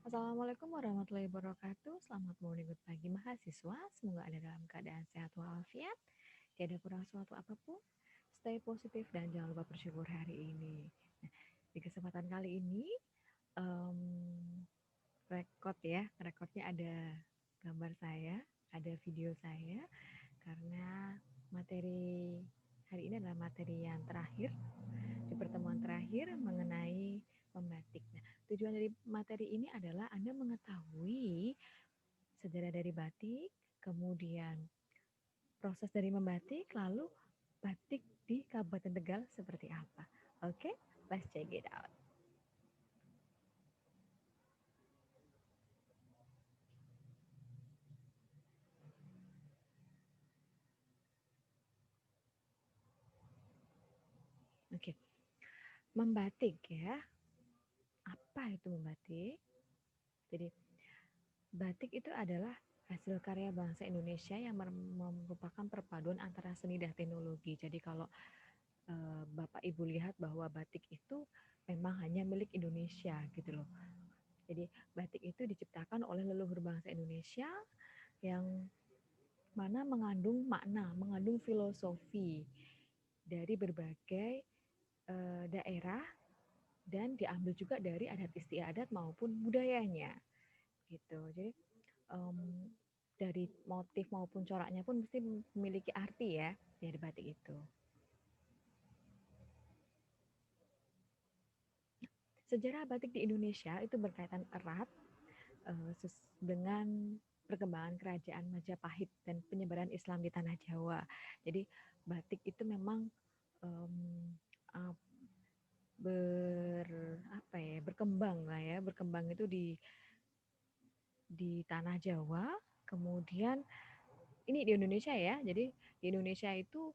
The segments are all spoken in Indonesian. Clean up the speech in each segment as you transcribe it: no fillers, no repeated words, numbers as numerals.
Assalamualaikum warahmatullahi wabarakatuh. Selamat morning, good pagi mahasiswa. Semoga Anda dalam keadaan sehat walafiat, tidak kurang suatu apapun. Stay positif dan jangan lupa bersyukur hari ini. Nah, di kesempatan kali ini, um, rekodnya ada gambar saya, ada video saya, karena materi hari ini adalah materi yang terakhir di pertemuan terakhir mengenai membatik. Nah, tujuan dari materi ini adalah Anda mengetahui sejarah dari batik, kemudian proses dari membatik, lalu batik di Kabupaten Tegal seperti apa. Oke, let's check it out. Oke, membatik ya. Apa itu membatik? Jadi, batik itu adalah hasil karya bangsa Indonesia yang merupakan perpaduan antara seni dan teknologi. Jadi kalau Bapak Ibu lihat bahwa batik itu memang hanya milik Indonesia gitu loh. Jadi batik itu diciptakan oleh leluhur bangsa Indonesia yang mana mengandung makna, mengandung filosofi dari berbagai daerah dan diambil juga dari adat istiadat maupun budayanya gitu. Jadi um, dari motif maupun coraknya pun mesti memiliki arti ya dari batik itu. Sejarah batik di Indonesia itu berkaitan erat dengan perkembangan kerajaan Majapahit dan penyebaran Islam di tanah Jawa. Jadi batik itu memang um, ber apa ya berkembang lah ya berkembang itu di tanah Jawa. Kemudian ini di Indonesia ya. Jadi di Indonesia itu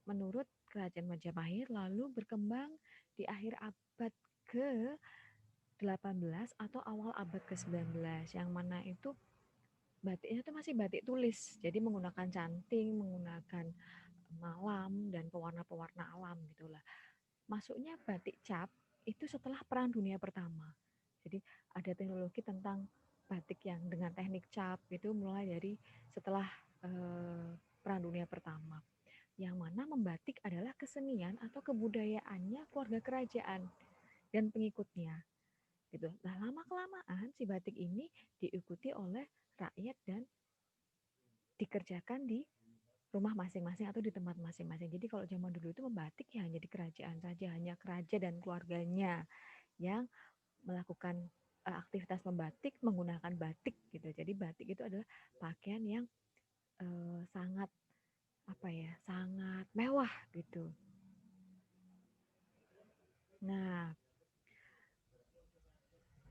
menurut kerajaan Majapahit lalu berkembang di akhir abad ke 18 atau awal abad ke-19 yang mana itu batiknya itu masih batik tulis. Jadi menggunakan canting, menggunakan malam dan pewarna-pewarna alam gitulah. Masuknya batik cap itu setelah Perang Dunia Pertama. Jadi ada teknologi tentang batik yang dengan teknik cap itu mulai dari setelah Perang Dunia Pertama. Yang mana membatik adalah kesenian atau kebudayaannya keluarga kerajaan dan pengikutnya gitu. Nah, lama kelamaan si batik ini diikuti oleh rakyat dan dikerjakan di rumah masing-masing atau di tempat masing-masing. Jadi kalau zaman dulu itu membatik ya hanya di kerajaan saja, hanya keraja dan keluarganya yang melakukan aktivitas membatik menggunakan batik gitu. Jadi batik itu adalah pakaian yang sangat apa ya, sangat mewah gitu. Nah,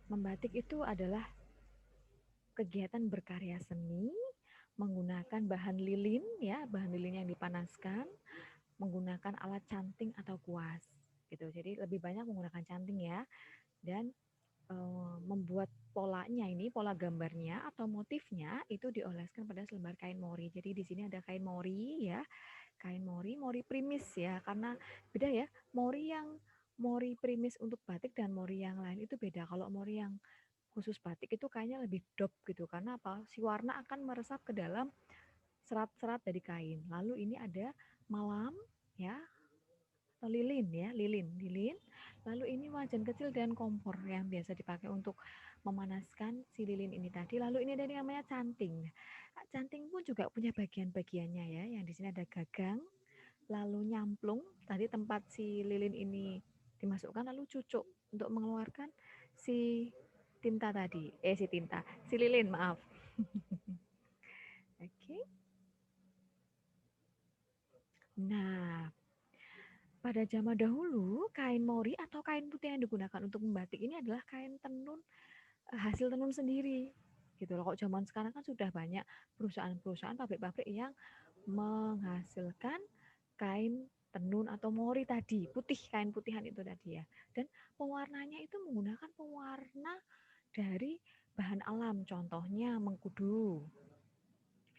membatik itu adalah kegiatan berkarya seni menggunakan bahan lilin ya, bahan lilin yang dipanaskan, menggunakan alat canting atau kuas gitu. Jadi lebih banyak menggunakan canting ya dan membuat polanya ini, pola gambarnya atau motifnya itu dioleskan pada selembar kain mori. Jadi di sini ada kain mori ya, kain mori, mori primis ya, karena beda ya, mori primis untuk batik dan mori yang lain itu beda. Kalau mori yang khusus batik itu kayaknya lebih dop gitu, karena apa? Si warna akan meresap ke dalam serat-serat dari kain. Lalu ini ada malam ya, atau lilin ya, lilin. Lalu ini wajan kecil dan kompor yang biasa dipakai untuk memanaskan si lilin ini tadi. Lalu ini ada yang namanya canting. Nah, canting pun juga punya bagian-bagiannya ya. Yang di sini ada gagang, lalu nyamplung. Tadi tempat si lilin ini dimasukkan, lalu cucuk untuk mengeluarkan si tinta tadi. Si lilin maaf. Oke. Okay. Nah, pada zaman dahulu, kain mori atau kain putih yang digunakan untuk membatik ini adalah kain tenun, hasil tenun sendiri. Gitu loh. Kok zaman sekarang kan sudah banyak perusahaan-perusahaan, pabrik-pabrik yang menghasilkan kain tenun atau mori tadi, putih, kain putihan itu tadi ya. Dan pewarnanya itu menggunakan pewarna dari bahan alam, contohnya mengkudu,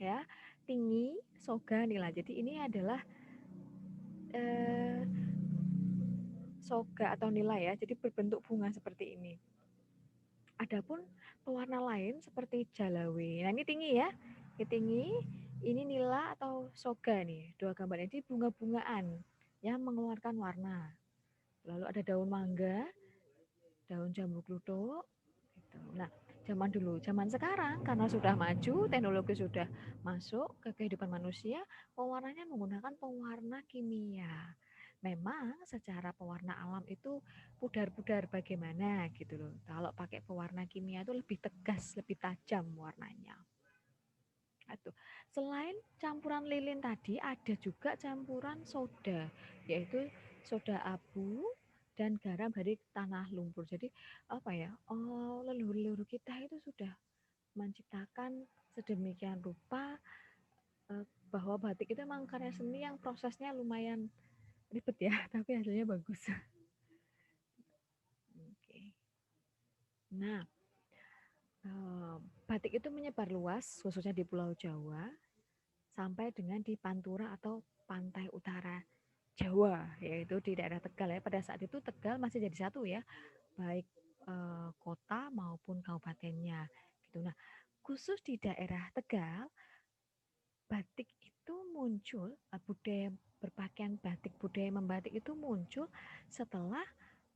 ya, tinggi, soga, nila. Jadi ini adalah eh, soga atau nilai ya, jadi berbentuk bunga seperti ini. Adapun pewarna lain seperti jalawe. Nah, ini tinggi ya. Ini tinggi, ini nila atau soga nih. Dua gambar ini bunga-bungaan yang mengeluarkan warna. Lalu ada daun mangga, daun jambu kluthuk gitu. Nah, zaman dulu, zaman sekarang karena sudah maju, teknologi sudah masuk ke kehidupan manusia, pewarnanya menggunakan pewarna kimia. Memang secara pewarna alam itu pudar-pudar bagaimana gitu loh. Kalau pakai pewarna kimia itu lebih tegas, lebih tajam warnanya. Itu. Selain campuran lilin tadi, ada juga campuran soda, yaitu soda abu dan garam dari tanah lumpur. Jadi apa ya? Oh, leluhur-leluhur kita itu sudah menciptakan sedemikian rupa bahwa batik itu memang karya seni yang prosesnya lumayan ribet ya, tapi hasilnya bagus. Oke. Nah, batik itu menyebar luas, khususnya di Pulau Jawa, sampai dengan di Pantura atau pantai utara Jawa, yaitu di daerah Tegal ya. Pada saat itu Tegal masih jadi satu ya, baik kota maupun kabupatennya. Gitu. Nah, khusus di daerah Tegal, batik itu muncul, budaya berpakaian batik, budaya membatik itu muncul setelah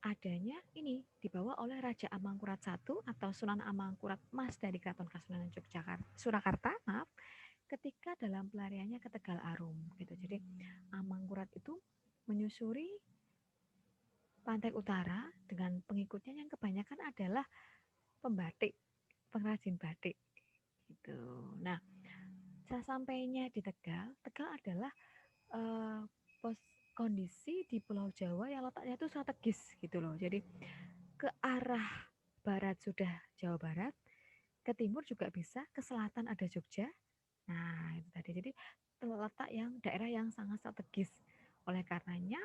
adanya ini dibawa oleh Raja Amangkurat I atau Sunan Amangkurat Mas dari Keraton Kasunanan Yogyakarta, Surakarta, maaf, ketika dalam pelariannya ke Tegal Arum gitu. Jadi Amangkurat itu menyusuri pantai utara dengan pengikutnya yang kebanyakan adalah pembatik, pengrajin batik gitu. Nah, sesampainya di Tegal, Tegal adalah eh, pos kondisi di Pulau Jawa yang letaknya itu strategis gitu loh. Jadi ke arah barat sudah Jawa Barat, ke timur juga bisa, ke selatan ada Jogja. Nah, itu tadi. Jadi terletak yang daerah yang sangat strategis. Oleh karenanya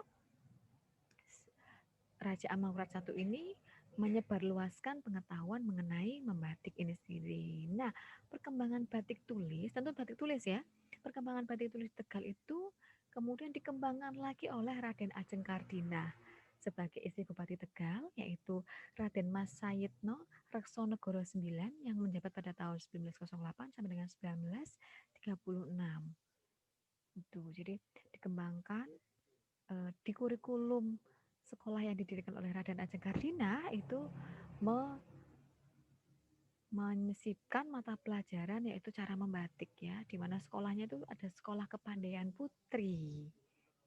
Raja Amangkurat I ini menyebarluaskan pengetahuan mengenai membatik ini sendiri. Nah, perkembangan batik tulis, tentu batik tulis ya. Perkembangan batik tulis Tegal itu kemudian dikembangkan lagi oleh Raden Ajeng Kardina sebagai istri Bupati Tegal, yaitu Raden Mas Sayitno Reksonegoro IX yang menjabat pada tahun 1908 sampai dengan 1936. Itu. Jadi dikembangkan di kurikulum sekolah yang didirikan oleh Raden Ajeng Kardina itu me menyisipkan mata pelajaran yaitu cara membatik ya, di mana sekolahnya itu ada sekolah kepandaian putri.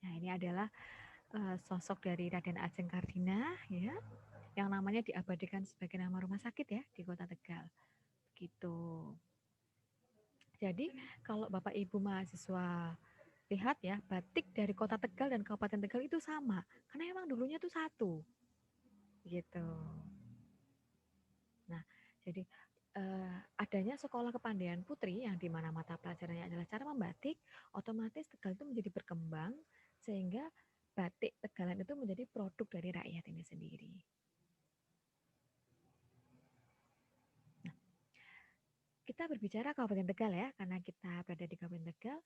Nah, ini adalah sosok dari Raden Ajeng Kardina ya, yang namanya diabadikan sebagai nama rumah sakit ya di Kota Tegal. Gitu. Jadi kalau Bapak Ibu mahasiswa lihat ya, batik dari Kota Tegal dan Kabupaten Tegal itu sama, karena emang dulunya itu satu. Gitu. Nah, jadi adanya sekolah kepandaian putri yang dimana mata pelajarannya adalah cara membatik, otomatis Tegal itu menjadi berkembang sehingga batik Tegalan itu menjadi produk dari rakyat ini sendiri. Nah, kita berbicara Kabupaten Tegal ya, karena kita berada di Kabupaten Tegal.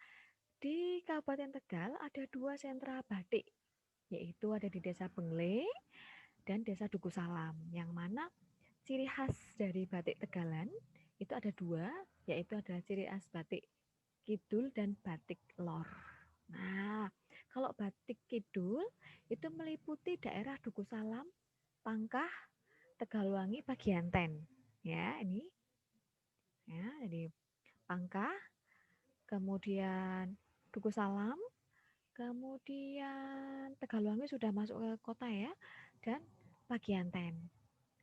Di Kabupaten Tegal ada dua sentra batik, yaitu ada di Desa Bengle dan Desa Duku Salam, yang mana ciri khas dari batik Tegalan itu ada dua, yaitu adalah ciri khas batik Kidul dan batik Lor. Nah, kalau batik Kidul itu meliputi daerah Duku Salam, Pangkah, Tegalwangi, bagian Ten. Ya, ini ya, jadi Pangkah, kemudian Duku Salam, kemudian Tegalwangi sudah masuk ke kota ya, dan bagian Ten.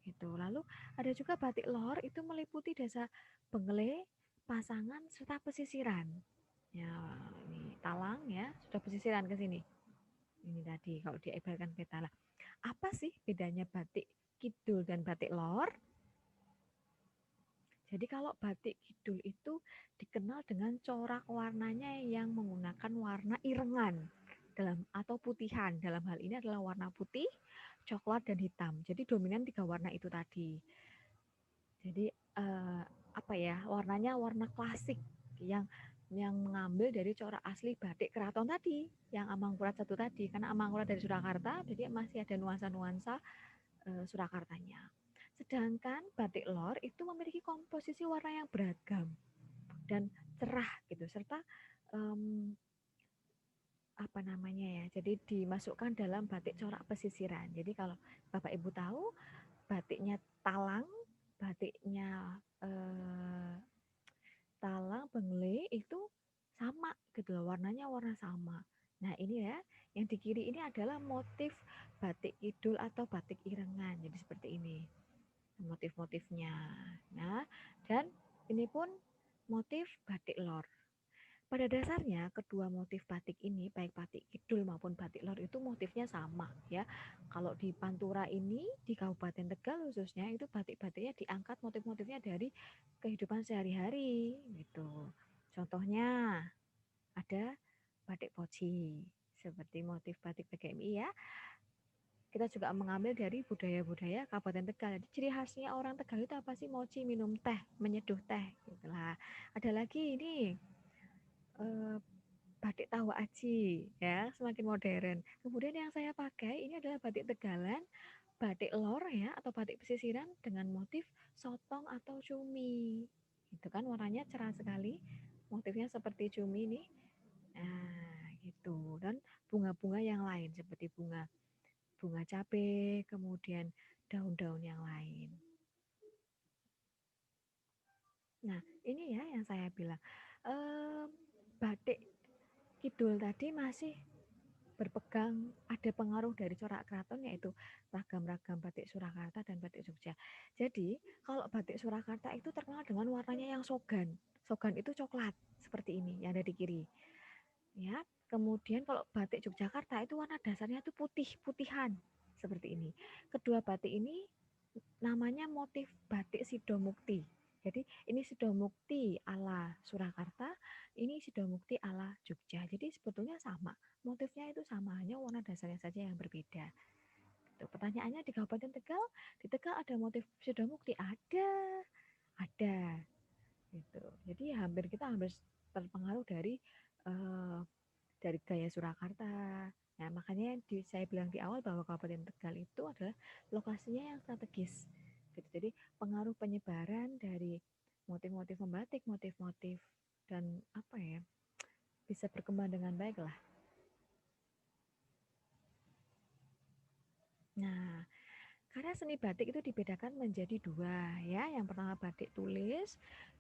Gitu. Lalu ada juga batik Lor itu meliputi desa Bengle, Pasangan serta pesisiran. Ya, ini Talang ya, sudah pesisiran ke sini. Ini tadi kalau diibaratkan peta lah. Apa sih bedanya batik Kidul dan batik Lor? Jadi kalau batik Kidul itu dikenal dengan corak warnanya yang menggunakan warna irengan dalam atau putihan. Dalam hal ini adalah warna putih, coklat dan hitam. Jadi dominan tiga warna itu tadi. Jadi apa ya, warnanya warna klasik yang mengambil dari corak asli batik keraton tadi, yang Amangkurat satu tadi. Karena Amangkurat dari Surakarta, jadi masih ada nuansa-nuansa Surakartanya. Sedangkan batik lor itu memiliki komposisi warna yang beragam dan cerah gitu, serta um, apa namanya ya, jadi dimasukkan dalam batik corak pesisiran. Jadi kalau Bapak Ibu tahu, batiknya talang, batiknya talang, bengle itu sama gitu loh, warnanya warna sama. Nah ini ya, yang di kiri ini adalah motif batik kidul atau batik irengan. Jadi seperti ini motif-motifnya. Nah, dan ini pun motif batik lor. Pada dasarnya kedua motif batik ini, baik batik kidul maupun batik lor itu motifnya sama ya. Kalau di Pantura ini di Kabupaten Tegal khususnya itu batik-batiknya diangkat motif-motifnya dari kehidupan sehari-hari gitu. Contohnya ada batik poci seperti motif batik PGMI ya. Kita juga mengambil dari budaya-budaya Kabupaten Tegal. Jadi ciri khasnya orang Tegal itu apa sih? Mochi, minum teh, menyeduh teh. Gitulah. Ada lagi ini eh, batik tawa aji ya, semakin modern. Kemudian yang saya pakai ini adalah batik Tegalan, batik lor ya atau batik pesisiran dengan motif sotong atau cumi. Itu kan warnanya cerah sekali. Motifnya seperti cumi nih. Nah, gitu. Dan bunga-bunga yang lain seperti bunga bunga cabe, kemudian daun-daun yang lain. Nah, ini ya yang saya bilang. Eh, batik kidul tadi masih berpegang ada pengaruh dari corak keraton yaitu ragam-ragam batik Surakarta dan batik Jogja. Jadi, kalau batik Surakarta itu terkenal dengan warnanya yang sogan. Sogan itu coklat seperti ini yang ada di kiri. Ya, kemudian kalau batik Yogyakarta itu warna dasarnya itu putih-putihan seperti ini. Kedua batik ini namanya motif batik Sidomukti. Jadi ini Sidomukti ala Surakarta, ini Sidomukti ala Jogja. Jadi sebetulnya sama, motifnya itu sama, hanya warna dasarnya saja yang berbeda. Tuh, pertanyaannya di Kabupaten Tegal, di Tegal ada motif Sidomukti? Ada. Gitu. Jadi hampir kita hampir terpengaruh uh, dari gaya Surakarta. Nah, makanya saya bilang di awal bahwa Kabupaten Tegal itu adalah lokasinya yang strategis. Gitu. Jadi pengaruh penyebaran dari motif-motif membatik, motif-motif dan apa ya bisa berkembang dengan baik lah. Nah, karena seni batik itu dibedakan menjadi dua ya. Yang pertama batik tulis,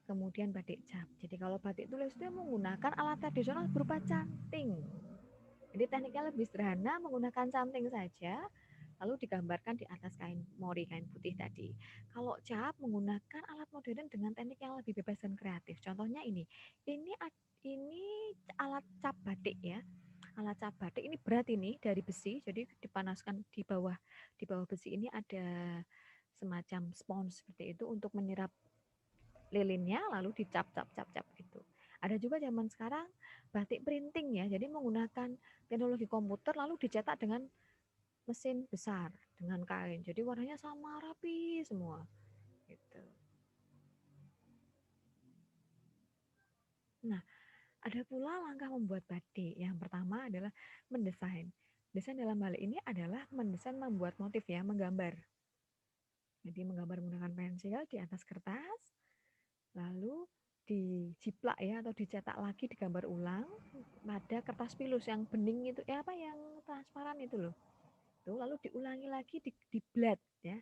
kemudian batik cap. Jadi kalau batik tulis itu menggunakan alat tradisional berupa canting. Jadi tekniknya lebih sederhana, menggunakan canting saja, lalu digambarkan di atas kain mori, kain putih tadi. Kalau cap menggunakan alat modern dengan teknik yang lebih bebas dan kreatif. Contohnya ini ini alat cap batik ya. Alat cap batik ini berat ini dari besi, jadi dipanaskan di bawah besi ini ada semacam spons seperti itu untuk menyerap lilinnya lalu dicap-cap-cap-cap gitu. Ada juga zaman sekarang batik printing ya, jadi menggunakan teknologi komputer lalu dicetak dengan mesin besar dengan kain. Jadi warnanya sama rapi semua gitu. Nah, ada pula langkah membuat batik. Yang pertama adalah mendesain. Desain dalam hal ini adalah mendesain membuat motif ya, menggambar. Jadi menggambar menggunakan pensil di atas kertas, lalu dijiplak ya atau dicetak lagi digambar ulang pada kertas pilus yang bening itu ya apa yang transparan itu loh. Tuh, lalu diulangi lagi di blend ya,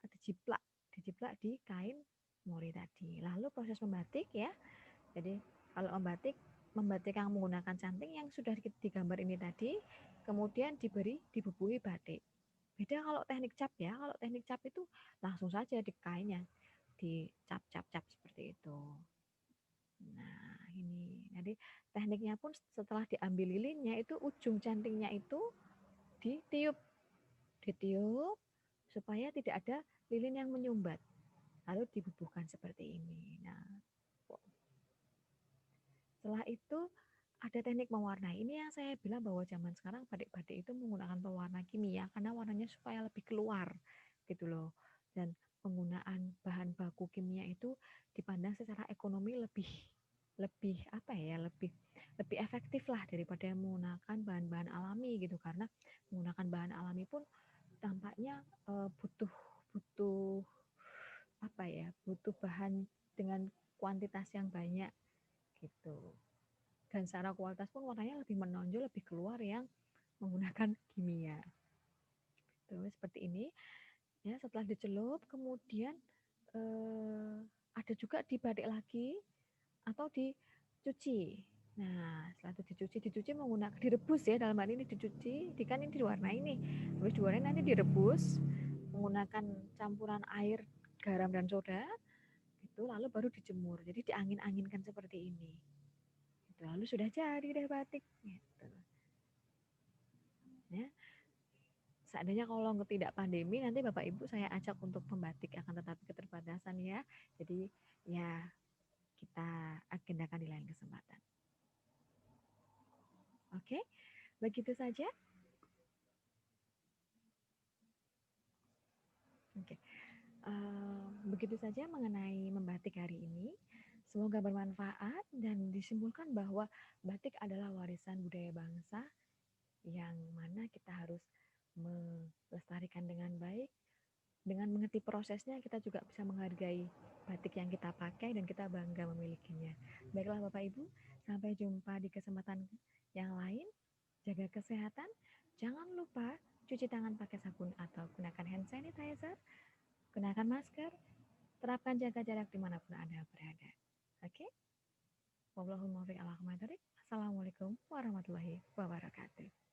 dijiplak, dijiplak di kain mori tadi. Lalu proses membatik ya. Jadi kalau membatik yang menggunakan canting yang sudah digambar ini tadi, kemudian dibubuhi batik. Beda kalau teknik cap ya. Kalau teknik cap itu langsung saja di kainnya dicap-cap-cap seperti itu. Nah, ini. Jadi tekniknya pun setelah diambil lilinnya itu ujung cantingnya itu ditiup, ditiup supaya tidak ada lilin yang menyumbat. Lalu dibubuhkan seperti ini. Nah, setelah itu ada teknik mewarnai. Ini yang saya bilang bahwa zaman sekarang batik-batik itu menggunakan pewarna kimia karena warnanya supaya lebih keluar gitu loh. Dan penggunaan bahan baku kimia itu dipandang secara ekonomi lebih lebih apa ya lebih lebih efektif lah daripada menggunakan bahan-bahan alami gitu karena menggunakan bahan alami pun tampaknya butuh butuh ya, butuh bahan dengan kuantitas yang banyak gitu. Dan secara kualitas pun warnanya lebih menonjol, lebih keluar yang menggunakan kimia. Tuh, seperti ini. Ya, setelah dicelup, kemudian eh, ada juga dibadik lagi atau dicuci. Nah, setelah itu dicuci menggunakan direbus ya, dalam hal ini dicuci, kan ini diwarnai nih. Habis diwarnai nanti direbus menggunakan campuran air, garam dan soda. Itu lalu baru dijemur. Jadi diangin-anginkan seperti ini. Gitu. Lalu sudah jadi deh batik gitu. Ya, seandainya kalau tidak pandemi nanti Bapak Ibu saya ajak untuk membatik, akan tetapi keterbatasan ya. Jadi ya kita agendakan di lain kesempatan. Oke, begitu saja. Oke, begitu saja mengenai membatik hari ini. Semoga bermanfaat dan disimpulkan bahwa batik adalah warisan budaya bangsa yang mana kita harus melestarikan dengan baik. Dengan mengerti prosesnya, kita juga bisa menghargai batik yang kita pakai dan kita bangga memilikinya. Baiklah Bapak Ibu, sampai jumpa di kesempatan yang lain. Jaga kesehatan, jangan lupa cuci tangan pakai sabun atau gunakan hand sanitizer, gunakan masker, terapkan jaga jarak dimanapun Anda berada. Oke? Wallahul muwaffiq ala aqwamit thoriq. Assalamualaikum warahmatullahi wabarakatuh.